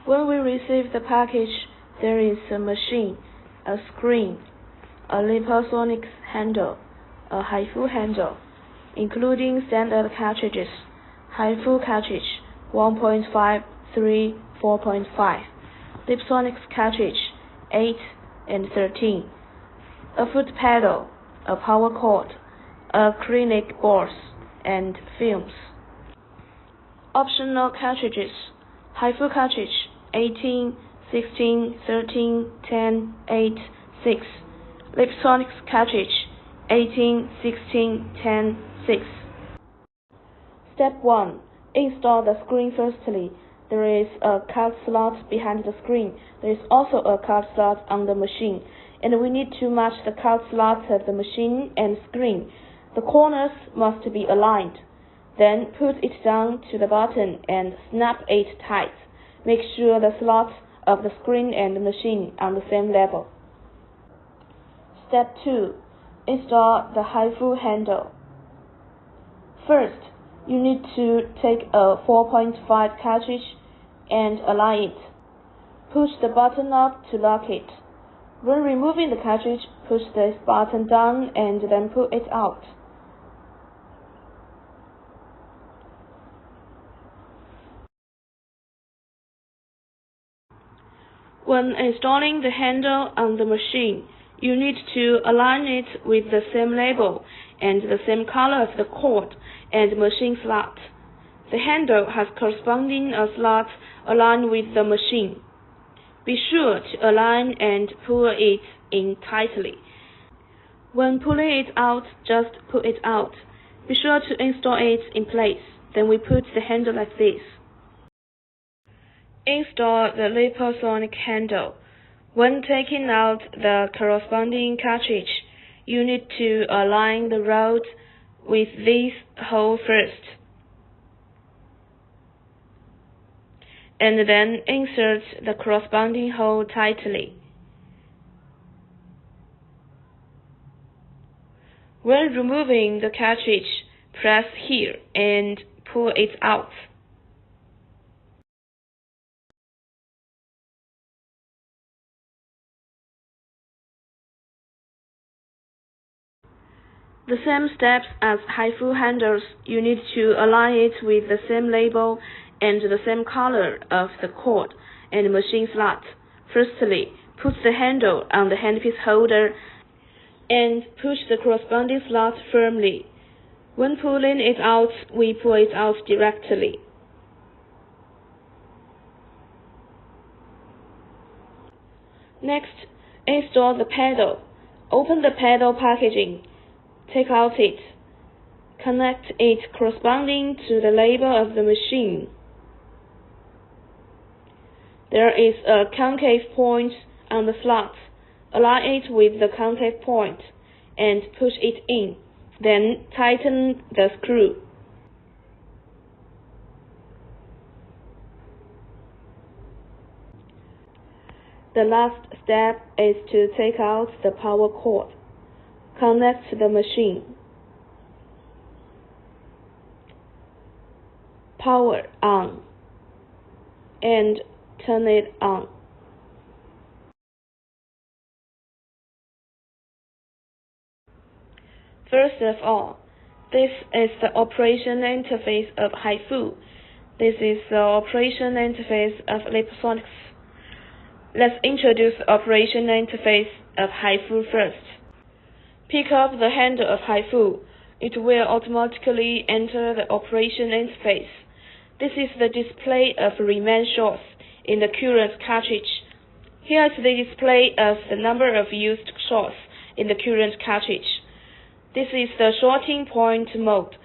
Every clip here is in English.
When we receive the package, there is a machine, a screen, a liposonics handle, a HIFU handle, including standard cartridges, HIFU cartridge 1.5, 3, 4.5, liposonics cartridge 8 and 13, a foot pedal, a power cord, acrylic boards, and films. Optional cartridges: HIFU cartridge 18, 16, 13, 10, 8, 6. Liposonics cartridge 18, 16, 10, 6. Step 1. Install the screen firstly. There is a card slot behind the screen. There is also a card slot on the machine, and we need to match the card slots of the machine and screen. The corners must be aligned. Then put it down to the button and snap it tight. Make sure the slots of the screen and the machine are on the same level. Step 2. Install the HIFU handle. First, you need to take a 4.5 cartridge and align it. Push the button up to lock it. When removing the cartridge, push this button down and then pull it out. When installing the handle on the machine, you need to align it with the same label and the same color of the cord and machine slot. The handle has corresponding slots aligned with the machine. Be sure to align and pull it in tightly. When pulling it out, just pull it out. Be sure to install it in place. Then we put the handle like this. Install the liposonic handle. When taking out the corresponding cartridge, you need to align the rod with this hole first, and then insert the corresponding hole tightly. When removing the cartridge, press here and pull it out. The same steps as HIFU handles, you need to align it with the same label and the same color of the cord and machine slot. Firstly, put the handle on the handpiece holder and push the corresponding slot firmly. When pulling it out, we pull it out directly. Next, install the pedal. Open the pedal packaging. Take out it. Connect it corresponding to the label of the machine. There is a concave point on the slot. Align it with the concave point and push it in. Then tighten the screw. The last step is to take out the power cord. Connect the machine. Power on and turn it on. First of all, this is the operation interface of HIFU. This is the operation interface of liposonics. Let's introduce the operation interface of HIFU first. Pick up the handle of HIFU. It will automatically enter the operation interface. This is the display of remain shots in the current cartridge. Here is the display of the number of used shots in the current cartridge. This is the shorting point mode,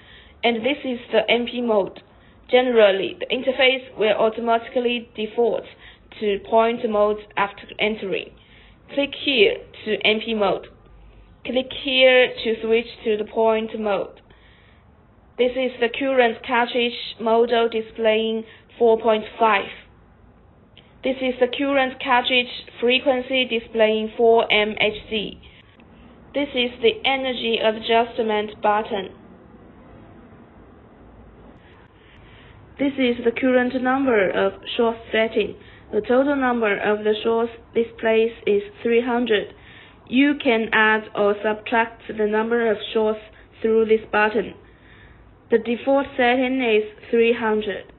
and this is the MP mode. Generally, the interface will automatically default to point mode after entering. Click here to MP mode. Click here to switch to the point mode. This is the current cartridge model displaying 4.5. This is the current cartridge frequency displaying 4 MHz. This is the energy adjustment button. This is the current number of shot setting. The total number of the shorts displayed is 300. You can add or subtract the number of shorts through this button. The default setting is 300.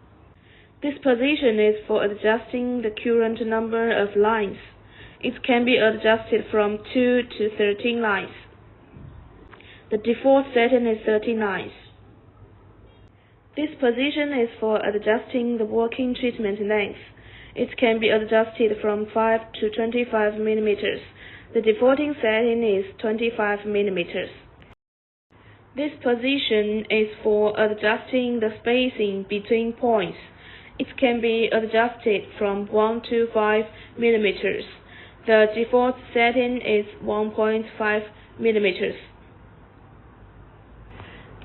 This position is for adjusting the current number of lines. It can be adjusted from 2 to 13 lines. The default setting is 13 lines. This position is for adjusting the working treatment length. It can be adjusted from 5 to 25 millimeters. The defaulting setting is 25 millimeters. This position is for adjusting the spacing between points. It can be adjusted from 1 to 5 millimeters. The default setting is 1.5 millimeters.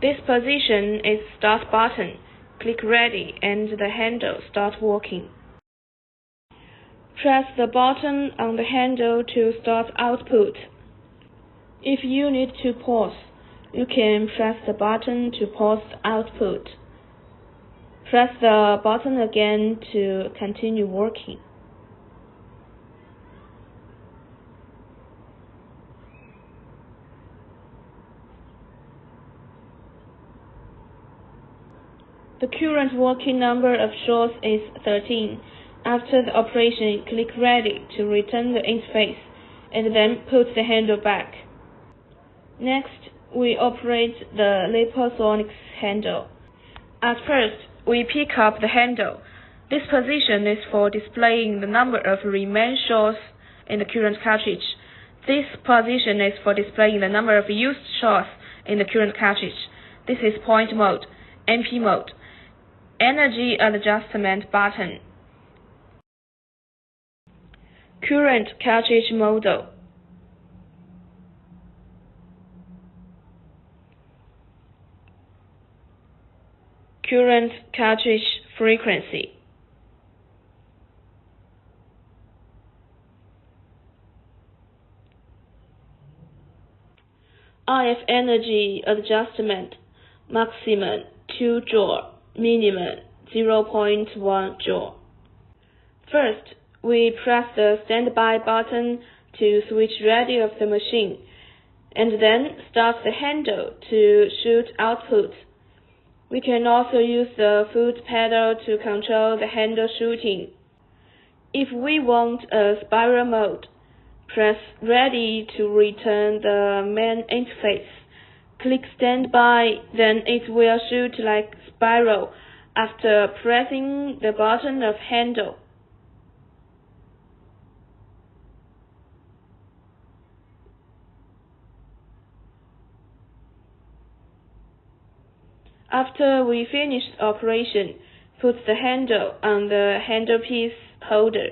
This position is Start button. Click Ready and the handle start working. Press the button on the handle to start output. If you need to pause, you can press the button to pause the output. Press the button again to continue working. The current working number of shorts is 13. After the operation, click Ready to return the interface, and then put the handle back. Next, we operate the Liposonics handle. At first, we pick up the handle. This position is for displaying the number of remaining shorts in the current cartridge. This position is for displaying the number of used shorts in the current cartridge. This is point mode, MP mode, energy adjustment button, current cartridge model, current cartridge frequency, RF energy adjustment, maximum 2 joule, minimum 0.1 joule. First, we press the standby button to switch ready of the machine, and then start the handle to shoot output. We can also use the foot pedal to control the handle shooting. If we want a spiral mode, press Ready to return the main interface. Click Standby, then it will shoot like spiral after pressing the button of handle. After we finish the operation, put the handle on the handlepiece holder.